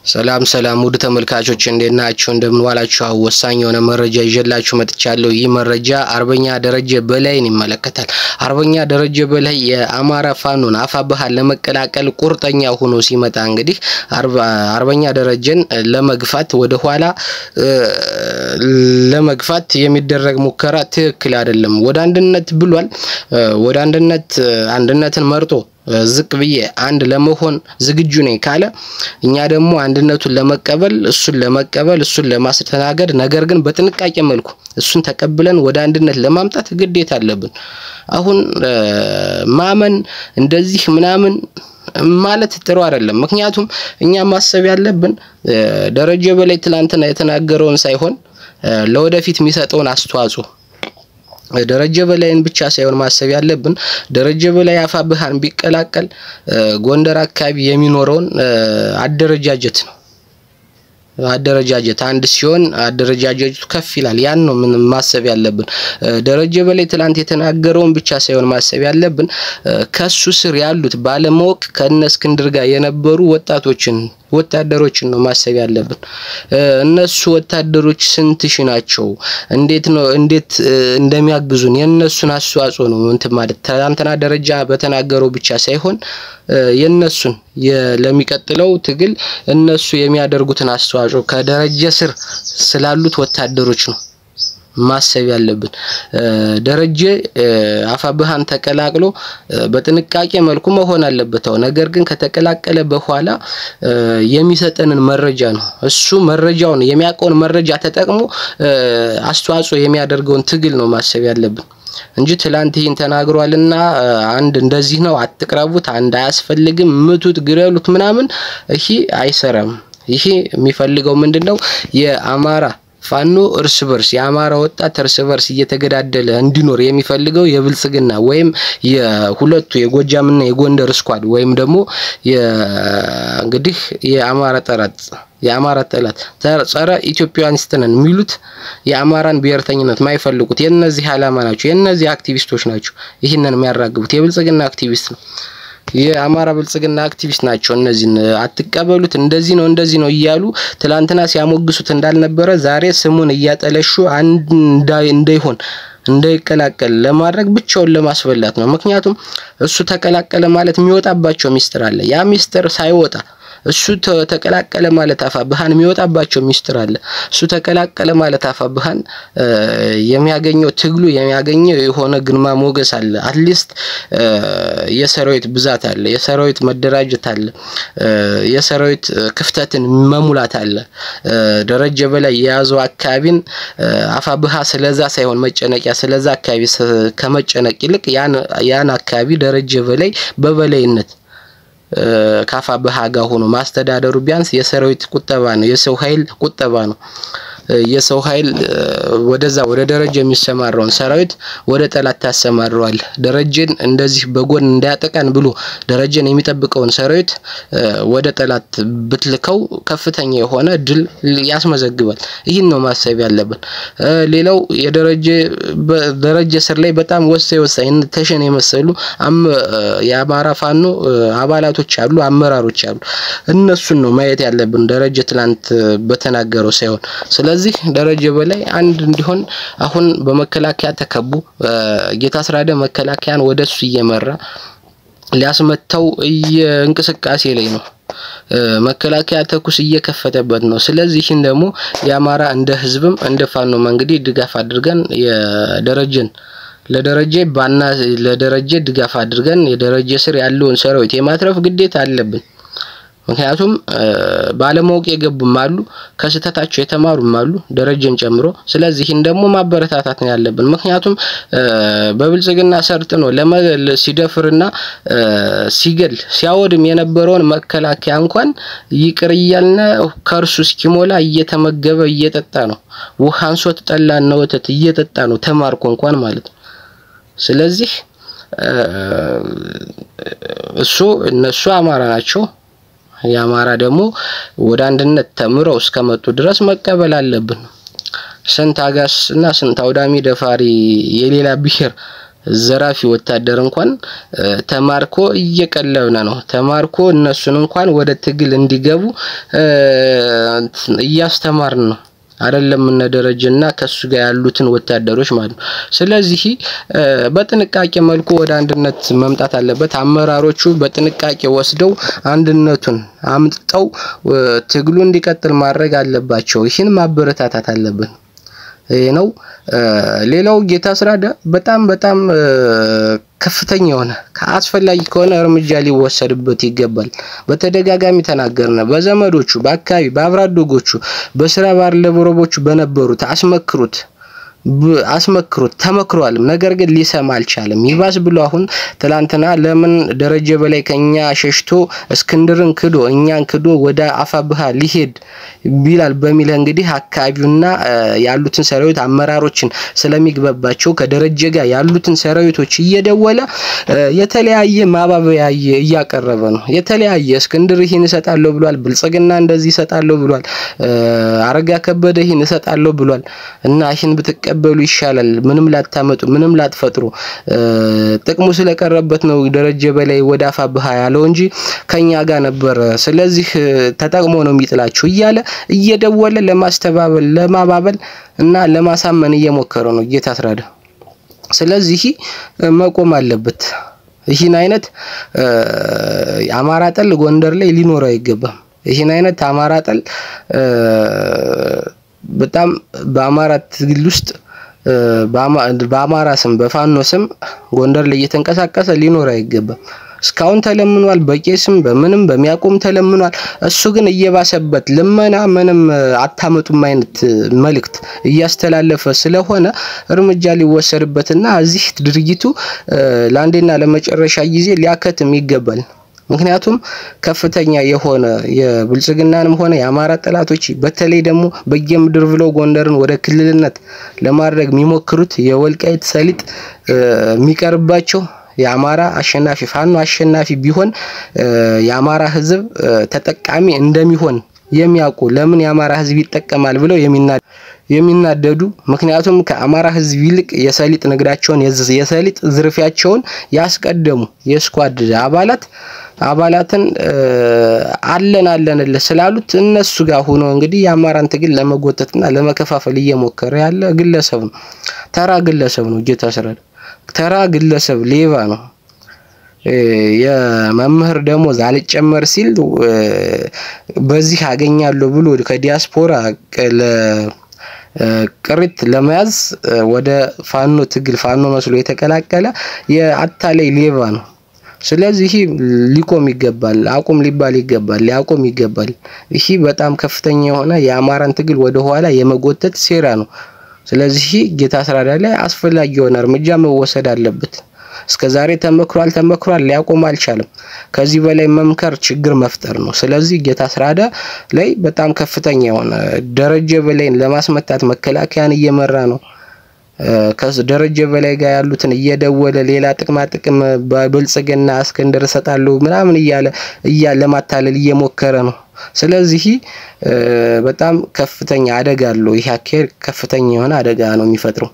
ሰላም ሰላም ውድ ተመልካቾች እንደናችሁ እንደምን ዋላችሁ ወሳኝ የሆነ መረጃ ይዤላችሁ መጥቻለሁ ይህ መረጃ አርበኛ ደረጀ በላይን ይመለከታል አርበኛ ደረጀ በላይ የአማራ ፋኖን አፋብሃን ለመቀላቀል ቁርጠኛ ሆኖ ሲመጣ እንግዲህ አርበኛ ደረጀን ለመግፋት ወደ ኋላ ለመግፋት የሚደረግ ሙከራ ትክክል አይደለም ወደ አንድነት ብሏል ወደ አንድነትን መርጦ ዝቅ ብዬ አንድ ለመሆን ዝግጁ ነኝ ካለ እኛ ደግሞ አንድነቱን ለመቀበል እሱን ለማስተናገድ ነገር ግን በጥንቃቄ መልኩ እሱን ተቀብለን ወደ አንድነት ለማምጣት ግዴታ አለብን አሁን ማመን እንደዚህ ምናምን ማለት ጥሩ አይደለም ምክንያቱም እኛ ማሰብ ያለብን ደረጀ በላይ ትላንትና የተናገረውን ሳይሆን ለወደፊት የሚሰጠውን አስተዋጽኦ ደረጀ በላይን ብቻ ሳይሆን ማሰብ ያለብን ደረጀ በላይ አፋብሃን ቢቀላቀል ጎንደር አካባቢ የሚኖረውን አደረጃጀት ነው አደረጃጀት አንድ ሲሆን አደረጃጀቱ ከፍ ይላል ያን ነው ምን ማሰብ ያለብን ደረጀ በላይ ትላንት የተናገረውን ብቻ ሳይሆን ማሰብ ያለብን ከሱ ስር ያሉት ባለማወቅ ከነስክንድር ጋር የነበሩ ወታደሮችን ነው ማሰብ ያለብን እነሱ ወታደሮች ስንት ሺ ናቸው እንዴት እንደሚያግዙን የነሱን አስተዋጽኦ ነው እንት ማለት ትላንትና ደረጃ በተናገረው ብቻ ሳይሆን የነሱን ለሚቀጥለው ትግል እነሱ የሚያደርጉትን አስተዋጽኦ ከደረጀ ስር ስላሉት ወታደሮች ነው ማሰብ ያለብን ደረጀ አፋብሃን ተቀላቅሎ በጥንቃቄ መልኩ መሆን አለበት ነገር ግን ከተቀላቀለ በኋላ የሚሰጠንን መረጃ ነው እሱ መረጃውን የሚያቆን መረጃ ተጠቅሞ አስተዋጽኦ የሚያደርገውን ትግል ነው ማሰብ ያለብን እንጂ ትላንት ይሄን ተናግሯልና አንድ እንደዚህ ነው አትቅረቡት አንድ አያስፈልግም ምቱት ግረሉት ምናምን ይሄ አይሰራም ይሄ የሚፈልገው ምንድነው የአማራ ፋኖ እርስ በርስ የአማራ ወጣት እርስ በርስ እየተገዳደለ እንዲኖር የሚፈልገው የብልጽግና ወይም የሁለቱ የጎጃምና የጎንደር ስኳድ ወይም ደግሞ እንግዲህ የአማራ ጠላት ጸረ ኢትዮጵያውያንስተን ሚሉት የአማራን ብሔርተኝነት ማይፈልጉት የነዚህ ዓላማ ናቸው የነዚህ አክቲቪስቶች ናቸው ይሄንን የሚያራግቡት የብልጽግና አክቲቪስት ነው የአማራ ብልጽግና አክቲቪስት ናቸው እነዚህን አትቀበሉት እንደዚህ ነው ይያሉ ትላንትና ሲያሞግሱት እንዳልነበረ ዛሬ ስሙን እያጠለሹ እንዳይቀላቀል ለማድረግ ብቻውን ለማስበላት ነው ምክንያቱም እሱ ተቀላቀለ ማለት የሚወጣባቸው ሚስጥር አለ ያ ሚስጥር ሳይወጣ እሱ ተቀላቀለ ማለት አፋብሃን የሚወጣባቸው ሚስጥር አለ እሱ ተቀላቀለ ማለት አፋብሃን የሚያገኘው ትግሉ የሚያገኘው የሆነ ግርማ ሞገስ አለ አትሊስት የሰራዊት ብዛት አለ የሰራዊት መደራጀት አለ የሰራዊት ክፍተትን መሙላት አለ ደረጀ በላይ የያዘው አካባቢን አፋብሃ ስለዛ ሳይሆን መጨነቂያ ስለዛ አካባቢ ከመጨነቅ ይልቅ ያን አካባቢ ደረጀ በላይ በበላይነት ካፋብሃ ጋር ሆኖ ማስተዳደሩ ቢያንስ የሰራዊት ቁጠባ ነው የሰው ኃይል ቁጠባ ነው የሰው ኃይል ወደ ደረጀ የሚሰማራውን ሰራዊት ወደ ጠላት ታሰማራዋል ደረጀን እንደዚህ በጎን እንዳያጠቃን ብሎ ደረጀን የሚጠብቀውን ሰራዊት ወደ ጠላት ብትልከው ከፍተኛ የሆነ ድል ያስመዘግባል ይሄን ነው ማሰብ ያለብን ሌላው ደረጀ ስር ላይ በጣም ወሳኝ ተሸን የመሰሉ የአማራ ፋኖ አባላቶች አሉ አመራሮች አሉ እነሱን ነው ማየት ያለብን ደረጀ ትላንት በተናገረው ሳይሆን ስለዚህ ደረጀ በላይ አንድ እንዲሆን አሁን በመከላከያ ተከቡ ጌታስራደ መከላከያን ወደሱ እየመራ ሊያስመታው እንቅስቃሴ ላይ ነው መከላከያ ተኩስ እየከፈተበት ነው ስለዚህ ደግሞ ያማራ እንደ ህዝብም እንደ ፋኖ መንገዲ ድጋፍ አድርገን ለደረጀ ድጋፍ አድርገን የደረጀ ስር ያለውን ሰራዊት የማትረፍ ግዴታ አለብን ምክንያቱም ባለማወቅ የገቡም አሉ ከስተታቸው የተማሩም አሉ ደረጀን ጨምሮ ስለዚህ እንደሞ ማበረታታት ነው ያለብን ምክንያቱም በብልጽግና ሰርጥ ነው ሲደፍርና ሲገል ሲያወድም የነበረውን መከላከያ እንኳን ይቅርያልና ከርሱ እስኪሞላ እየተመገበ እየጠጣ ነው ውሃንሶት ጠላና ወተት እየጠጣ ነው ተማርኮ እንኳን ማለት ስለዚህ እነሱ አማራ ናቸው ያማራ ደግሞ ወደ አንድነት ተምረው እስከመጡ ድረስ መቀበል አለብን ስንት አጋስና ስንት አውዳሚ ደፋሪ የሌላ ብሔር ዘራፊ ወታደር እንኳን ተማርኮ እየቀለብነ ነው ተማርኮ እነሱን እንኳን ወደ ትግል እንዲገቡ እያስተማርን ነው አይደለም እነ ደረጀና ከሱ ጋር ያሉትን ወታደሮች ማለት ነው ስለዚህ በጥንቃቄ መልኩ ወደ አንድነት መምጣት አለበት አመራሮቹ በጥንቃቄ ወስደው አንድነቱን አምጥተው ትግሉ እንዲቀጥል ማድረግ አለባቸው ይህን ማበረታታት አለብን ነው ሌላው ጌታስራዳ በጣም ከፍተኛ ሆነ ከአስፈላጊ ከሆነ እርምጃ ሊወሰድበት ይገባል በተደጋጋሚ ተናገርነ በዘመዶቹ በአካባቢ በአብራዶጎቹ በስራ ባልደረቦቹ በነበሩት አስመክሩት ተመክሯል ነገር ግን ሊሰማ አልቻለም ይባስ ብሎ አሁን ትላንትና ለምን ደረጀ በላይ ከኛ ሸሽቶ እስክንድርን ክዶ እኛን ክዶ ወደ አፋብሃ ሊሄድ ቢላል በሚል እንግዲህ አካባቢውና ያሉትን ሰራዊት አመራሮችን ስለሚግበባቸው ከደረጀ ጋር ያሉትን ሰራዊቶች እየደወለ የተለያየ ማባበያ እያቀረበ ነው የተለያየ እስክንድር ይሄን ይሰጣለው ብሏል ብልጽግና እንደዚህ ይሰጣለው ብሏል አረጋ ከበደ ይሄን ይሰጣለው ብሏል እና ይሄን ብትቀበሉ ይሻላል ምንም ላታመጡ ምንም ላትፈጥሩ ጥቅሙ ስለቀረበት ነው ደረጀ በላይ ወደ አፋብሃ ያለው እንጂ ከኛ ጋር ነበር ስለዚህ ተጠቅሞ ነው የሚጥላችሁ እያለ እየደወለ ለማስተባበል ለማባበል እና ለማሳመን እየሞከረ ነው ጌታስራዳ ስለዚህ መቆም አለበት ይህን አይነት አማራ ጠል ጎንደር ላይ ሊኖር አይገባም ይህን አይነት አማራ ጠል በጣም በአማራ ትግል ውስጥ በአማራ ስም በፋኖ ስም ጎንደር ላይ እየተንቀሳቀሰ ሊኖር አይገባም እስካሁን ተለምኗል በቄስም በምንም በሚያቆም ተለምኗል እሱ ግን እየባሰበት ለመና ምንም አታመጡም አይነት መልእክት እያስተላለፈ ስለሆነ እርምጃ ሊወሰድበትና እዚህ ድርጊቱ ለአንዴና ለመጨረሻ ጊዜ ሊያከትም ይገባል ምክንያቱም ከፍተኛ የሆነ የብልጽግናንም ሆነ የአማራ ጠላቶች በተለይ ደግሞ በየምድር ብለው ጎንደርን ወደ ክልልነት ለማድረግ የሚሞክሩት የወልቃይት ሰሊጥ የሚቀርባቸው የአማራ አሸናፊ ፋኖ አሸናፊ ቢሆን የአማራ ህዝብ ተጠቃሚ እንደሚሆን የሚያውቁ ለምን የአማራ ህዝብ ይጠቀማል ብለው የሚናደዱ ምክንያቱም ከአማራ ህዝብ ይልቅ የሰሊጥ ንግዳቸውን የሰሊጥ ዝርፊያቸውን ያስቀደሙ የስኳድ አባላትን አለን ስላሉት እነሱ ጋር ሆኖ እንግዲህ የአማራን ትግል ለመጎተትና ለመከፋፈል እየሞከረ ያለ ግለሰብ ነው ተራ ግለሰብ ነው ጌታስራዳ ተራ ግለሰብ ሌባ ነው የመምህር ደሞዝ አልጨመር ሲል በዚህ አገኛለሁ ብሎ ከዲያስፖራ ቅሪት ለመያዝ ወደ ፋኖ ትግል ፋኖ መስሎ የተቀላቀለ የአታላይ ሌባ ነው ስለዚህ ሊቆም ይገባል አቁም ሊባል ይገባል ሊያቆም ይገባል ይሄ በጣም ከፍተኛ የሆነ የአማራን ትግል ወደ ኋላ የመጎተት ሴራ ነው ስለዚህ ጌታስራዳ ላይ አስፈላጊ የሆነ እርምጃ መወሰድ አለበት እስከዛሬ ተመክሯል ሊያቆም አልቻለም ከዚህ በላይ መምከር ችግር መፍጠር ነው ስለዚህ ጌታስራዳ ላይ በጣም ከፍተኛ የሆነ ደረጀ በላይን ለማስመታት መከላከያን እየመራ ነው ከደረጀ በላይ ጋር ያሉትን እየደወለ ሌላ ጥቅም በብልጽግና እስክንድር ሰጣለው ምናምን እያለ ማታለል እየሞከረ ነው ስለዚህ በጣም ከፍተኛ አደጋ አለው ይሄ ከፍተኛ የሆነ አደጋ ነው የሚፈጥረው